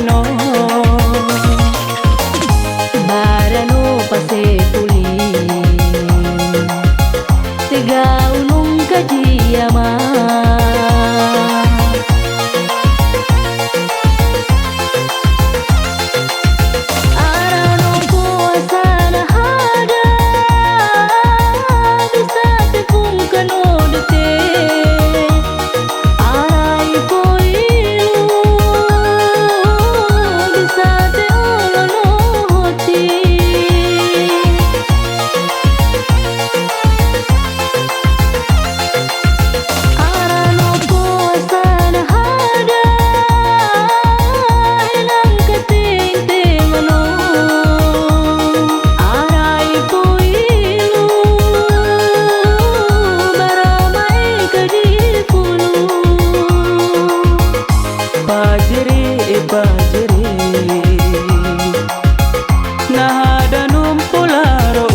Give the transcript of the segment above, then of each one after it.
no. Barano pase puli Tega unung kajiyama Arano kuasa na hada Bisa tepung kanodete Arai poilu Bisa te olono hoti Arano kuasa na hada Ilang kating te mano Arai poilu Baramai kadipulu Pajere pajere nahada numpularo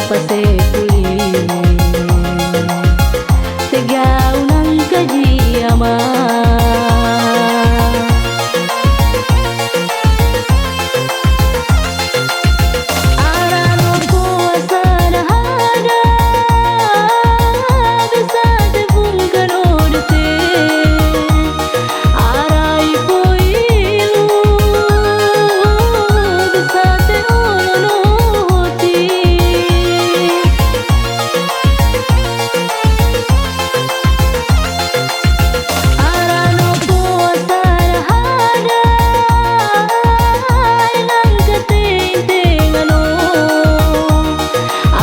pase puli Tega unang kajiyama Arano kuasa na hada Bisa tepung kanodete Arai poilu Bisa te olono hoti Arano kuasa na hada Ilang kating te ngano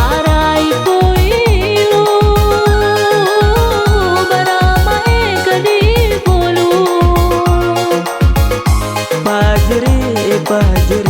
Arai poilu Baramai kadipulu pajere pajere